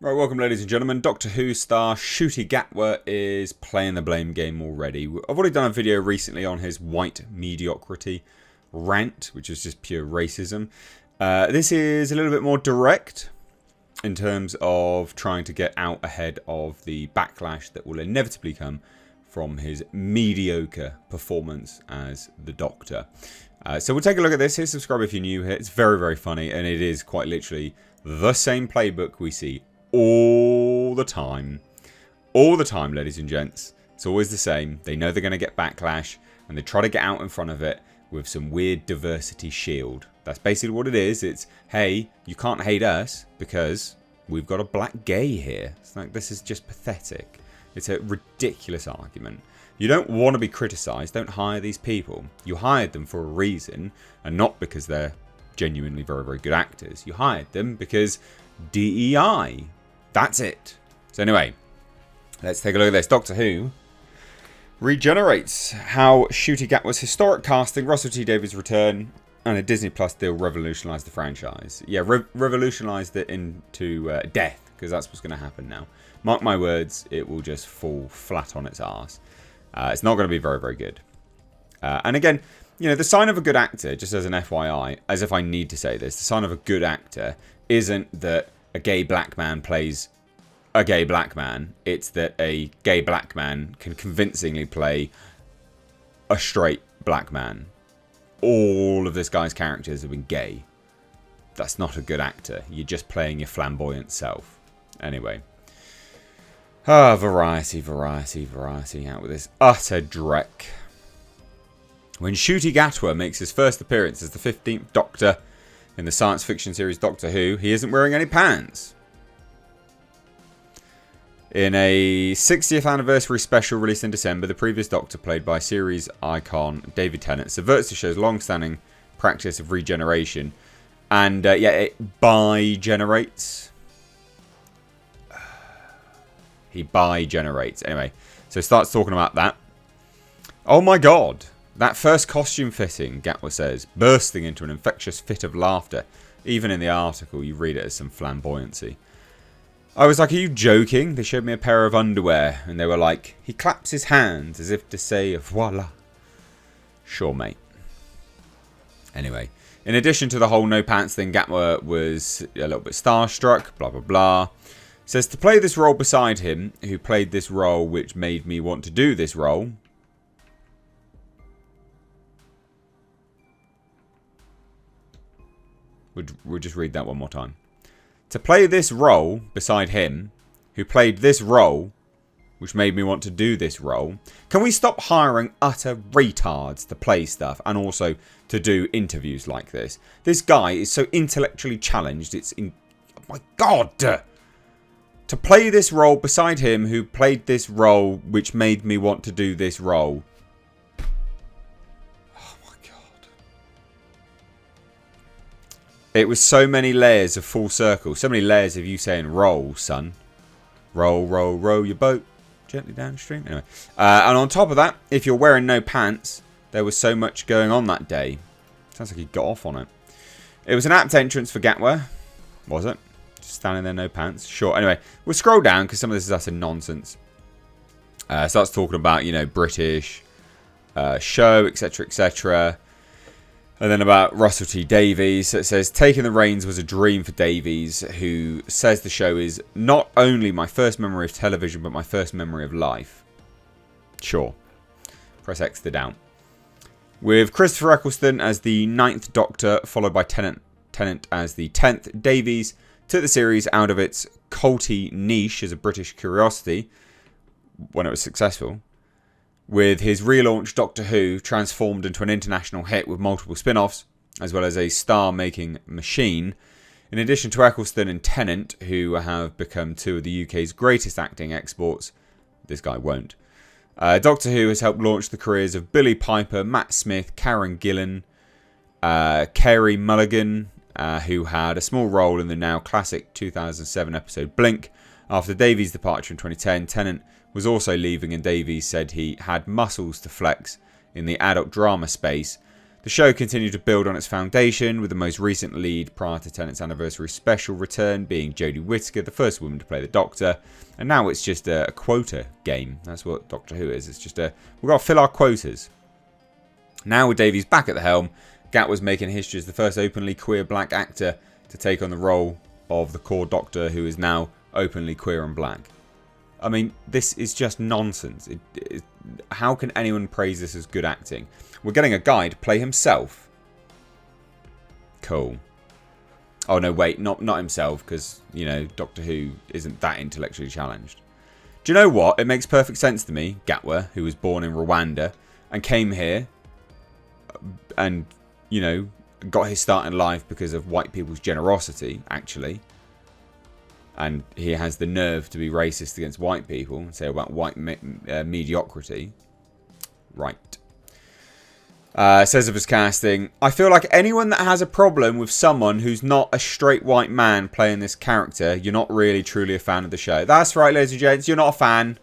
Right, welcome ladies and gentlemen. Doctor Who star Ncuti Gatwa is playing the blame game already. I've already done a video recently on his white mediocrity rant, which is just pure racism. This is a little bit more direct in terms of trying to get out ahead of the backlash that will inevitably come from his mediocre performance as the Doctor. So we'll take a look at this. Hit subscribe if you're new here. It's very, very funny, and it is quite literally the same playbook we see all the time, ladies and gents. It's always the same. They know they're going to get backlash, and they try to get out in front of it with some weird diversity shield. That's basically what it is. It's, hey, you can't hate us because we've got a black gay here. It's like, this is just pathetic. It's a ridiculous argument. You don't want to be criticised. Don't hire these people. You hired them for a reason, and not because they're genuinely very, very good actors. You hired them because DEI. That's it. So anyway, let's take a look at this. Doctor Who regenerates how Ncuti Gatwa's historic casting, Russell T Davies' return, and a Disney Plus deal revolutionised the franchise. Yeah, revolutionised it into death, because that's what's going to happen now. Mark my words, it will just fall flat on its arse. It's not going to be very, very good. And again, you know, the sign of a good actor, just as an FYI, as if I need to say this, the sign of a good actor isn't that a gay black man plays a gay black man. It's that a gay black man can convincingly play a straight black man. All of this guy's characters have been gay. That's not a good actor. You're just playing your flamboyant self. Anyway. Variety. Out with this utter dreck. When Ncuti Gatwa makes his first appearance as the 15th Doctor in the science fiction series Doctor Who, he isn't wearing any pants. In a 60th anniversary special released in December, the previous Doctor, played by series icon David Tennant, subverts the show's long-standing practice of regeneration. And, it bi-generates. He bi-generates. Anyway, so he starts talking about that. Oh my god. That first costume fitting, Gatwa says, bursting into an infectious fit of laughter. Even in the article, you read it as some flamboyancy. I was like, are you joking? They showed me a pair of underwear, and they were like, he claps his hands as if to say, voila. Sure, mate. Anyway, in addition to the whole no pants thing, Gatwa was a little bit starstruck, blah, blah, blah. Says, to play this role beside him, who played this role which made me want to do this role. We'll just read that one more time. To play this role beside him, who played this role, which made me want to do this role. Can we stop hiring utter retards to play stuff and also to do interviews like this? This guy is so intellectually challenged. Oh my god! To play this role beside him, who played this role, which made me want to do this role. It was so many layers of full circle. So many layers of you saying, roll, son. Roll, roll, roll your boat gently downstream. Anyway. And on top of that, if you're wearing no pants, there was so much going on that day. Sounds like he got off on it. It was an apt entrance for Gatwa. Was it? Just standing there, no pants. Sure. Anyway, we'll scroll down because some of this is utter nonsense. Starts talking about, you know, British show, etc., etc. And then about Russell T Davies. It says, taking the reins was a dream for Davies, who says the show is not only my first memory of television, but my first memory of life. Sure. Press X to down. With Christopher Eccleston as the 9th Doctor, followed by Tennant as the 10th, Davies took the series out of its culty niche as a British curiosity, when it was successful, with his relaunch Doctor Who transformed into an international hit with multiple spin-offs, as well as a star-making machine, in addition to Eccleston and Tennant, who have become two of the UK's greatest acting exports. This guy won't. Doctor Who has helped launch the careers of Billy Piper, Matt Smith, Karen Gillan, Carey Mulligan, who had a small role in the now classic 2007 episode Blink. After Davies' departure in 2010, Tennant was also leaving, and Davies said he had muscles to flex in the adult drama space The show continued to build on its foundation, with the most recent lead prior to Tennant's anniversary special return being Jodie Whittaker, the first woman to play the Doctor. And now it's just a quota game. That's what Doctor Who is. It's just we've got to fill our quotas. Now with Davies back at the helm, Gatwa's making history as the first openly queer black actor to take on the role of the core Doctor, who is now openly queer and black. I mean, this is just nonsense. How can anyone praise this as good acting? We're getting a guy to play himself. Cool. Oh, no, wait. Not himself, because, you know, Doctor Who isn't that intellectually challenged. Do you know what? It makes perfect sense to me. Gatwa, who was born in Rwanda and came here and, you know, got his start in life because of white people's generosity, actually. And he has the nerve to be racist against white people and say about white mediocrity. Right. Says of his casting, I feel like anyone that has a problem with someone who's not a straight white man playing this character, you're not really truly a fan of the show. That's right, ladies and gents, you're not a fan.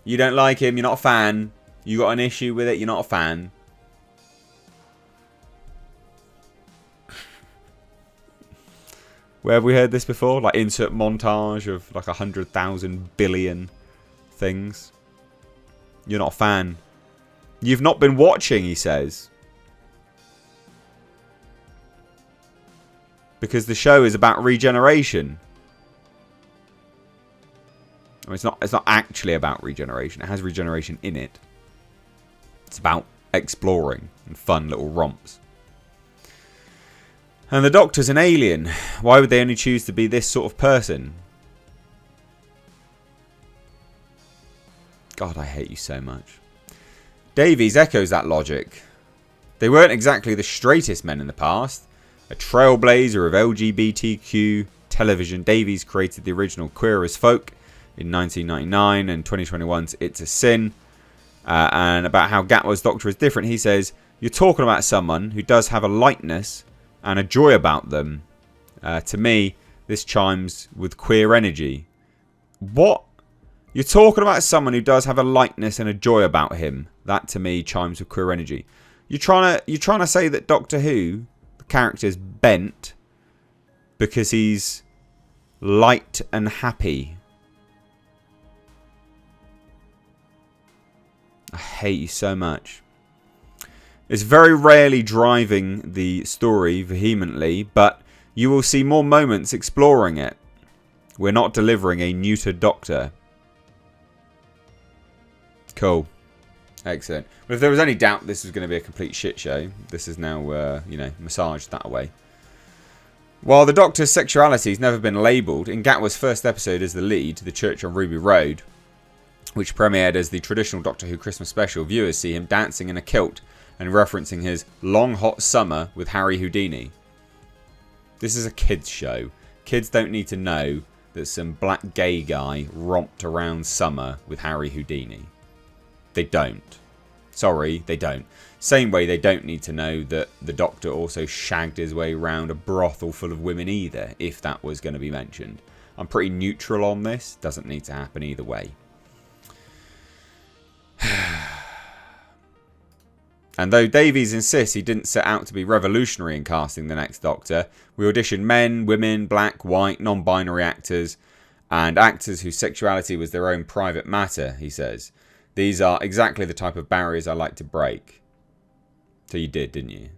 You don't like him, you're not a fan. You got an issue with it, you're not a fan. Where have we heard this before? Like insert montage of like 100,000 billion things. You're not a fan. You've not been watching, he says. Because the show is about regeneration. I mean, it's not actually about regeneration. It has regeneration in it. It's about exploring and fun little romps. And the Doctor's an alien. Why would they only choose to be this sort of person? God, I hate you so much. Davies echoes that logic. They weren't exactly the straightest men in the past. A trailblazer of LGBTQ television, Davies created the original Queer as Folk in 1999 and 2021's It's a Sin. And about how Gatwa's Doctor is different, he says, you're talking about someone who does have a lightness and a joy about them. To me, this chimes with queer energy. What? You're talking about someone who does have a lightness and a joy about him. That to me chimes with queer energy. You're trying to say that Doctor Who, the character's bent because he's light and happy. I hate you so much. It's very rarely driving the story vehemently, but you will see more moments exploring it. We're not delivering a neutered Doctor. Cool. Excellent. But if there was any doubt this was going to be a complete shit show, this is now, massaged that way. While the Doctor's sexuality has never been labelled, in Gatwa's first episode as the lead, The Church on Ruby Road, which premiered as the traditional Doctor Who Christmas special, viewers see him dancing in a kilt and referencing his long hot summer with Harry Houdini. This is a kids show. Kids don't need to know that some black gay guy romped around summer with Harry Houdini. They don't. Sorry, they don't. Same way they don't need to know that the Doctor also shagged his way around a brothel full of women either, if that was going to be mentioned. I'm pretty neutral on this. Doesn't need to happen either way. And though Davies insists he didn't set out to be revolutionary in casting the next Doctor, we auditioned men, women, black, white, non-binary actors, and actors whose sexuality was their own private matter, he says. These are exactly the type of barriers I like to break. So you did, didn't you?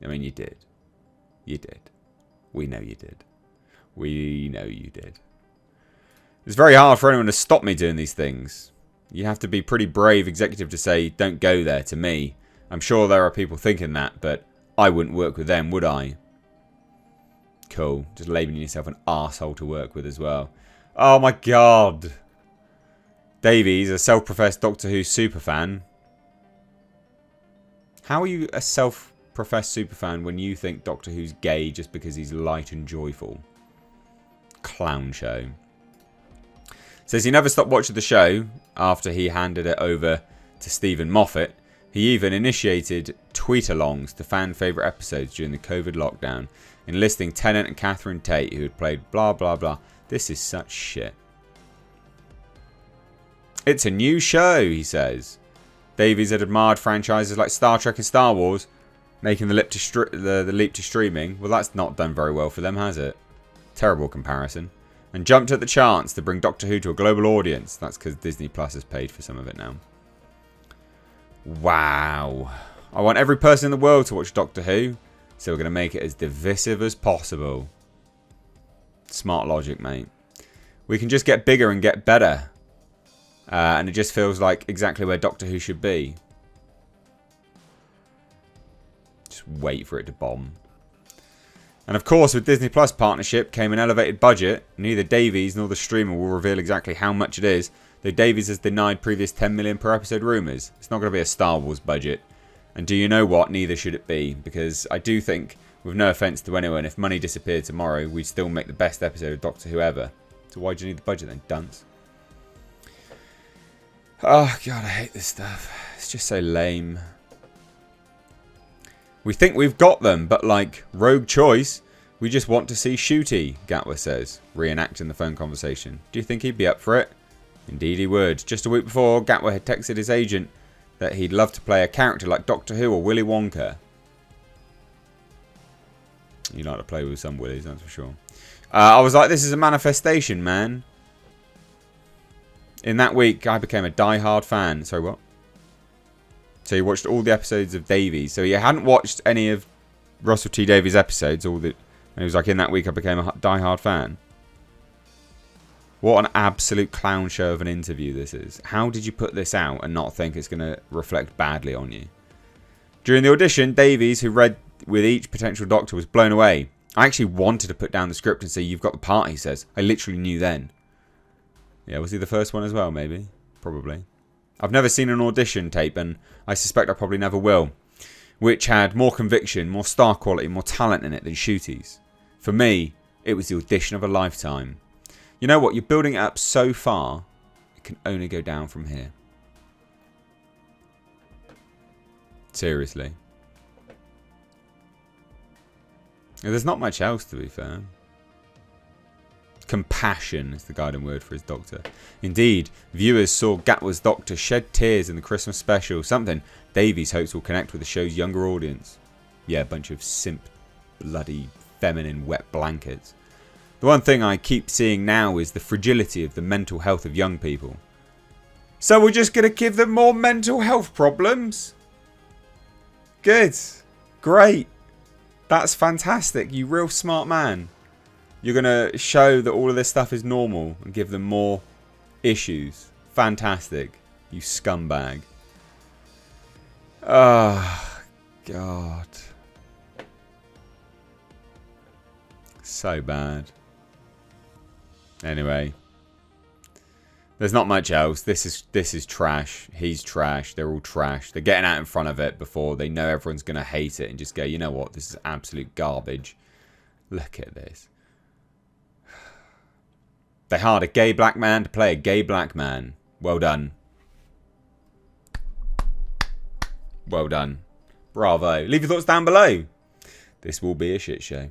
I mean, you did. You did. We know you did. We know you did. It's very hard for anyone to stop me doing these things. You have to be pretty brave executive to say, don't go there to me. I'm sure there are people thinking that, but I wouldn't work with them, would I? Cool. Just labelling yourself an arsehole to work with as well. Oh my god. Davies, a self-professed Doctor Who superfan. How are you a self-professed superfan when you think Doctor Who's gay just because he's light and joyful? Clown show. Says he never stopped watching the show after he handed it over to Stephen Moffat. He even initiated tweet-alongs to fan-favourite episodes during the COVID lockdown, enlisting Tennant and Catherine Tate, who had played blah blah blah. This is such shit. It's a new show, he says. Davies had admired franchises like Star Trek and Star Wars, Making the leap to streaming. Well, that's not done very well for them, has it? Terrible comparison. And jumped at the chance to bring Doctor Who to a global audience. That's because Disney Plus has paid for some of it now. Wow. I want every person in the world to watch Doctor Who, so we're going to make it as divisive as possible. Smart logic, mate. We can just get bigger and get better. And it just feels like exactly where Doctor Who should be. Just wait for it to bomb. And of course, with Disney Plus partnership came an elevated budget. Neither Davies nor the streamer will reveal exactly how much it is, though Davies has denied previous 10 million per episode rumours. It's not going to be a Star Wars budget. And do you know what? Neither should it be. Because I do think, with no offence to anyone, if money disappeared tomorrow, we'd still make the best episode of Doctor Who ever. So why do you need the budget then, dunce? Oh, God, I hate this stuff. It's just so lame. We think we've got them, but like, rogue choice, we just want to see Ncuti, Gatwa says, reenacting the phone conversation. Do you think he'd be up for it? Indeed he would. Just a week before, Gatwa had texted his agent that he'd love to play a character like Doctor Who or Willy Wonka. You like to play with some Willies, that's for sure. I was like, this is a manifestation, man. In that week, I became a die-hard fan. Sorry, what? So he watched all the episodes of Davies. So he hadn't watched any of Russell T Davies' episodes. And he was like, in that week, I became a die-hard fan. What an absolute clown show of an interview this is. How did you put this out and not think it's going to reflect badly on you? During the audition, Davies, who read with each potential Doctor, was blown away. I actually wanted to put down the script and say, you've got the part, he says. I literally knew then. Yeah, was he the first one as well, maybe? Probably. I've never seen an audition tape, and I suspect I probably never will, which had more conviction, more star quality, more talent in it than Ncuti's. For me, it was the audition of a lifetime. You know what? You're building it up so far, it can only go down from here. Seriously. There's not much else, to be fair. Compassion is the guiding word for his Doctor. Indeed, viewers saw Gatwa's Doctor shed tears in the Christmas special, something Davies hopes will connect with the show's younger audience. Yeah, a bunch of simp, bloody, feminine, wet blankets. The one thing I keep seeing now is the fragility of the mental health of young people. So we're just going to give them more mental health problems? Good. Great. That's fantastic. You real smart man. You're going to show that all of this stuff is normal and give them more issues. Fantastic. You scumbag. Oh, God. So bad. Anyway. There's not much else. This is trash. He's trash. They're all trash. They're getting out in front of it before they know everyone's going to hate it and just go, you know what? This is absolute garbage. Look at this. They hired a gay black man to play a gay black man. Well done. Well done. Bravo. Leave your thoughts down below. This will be a shit show.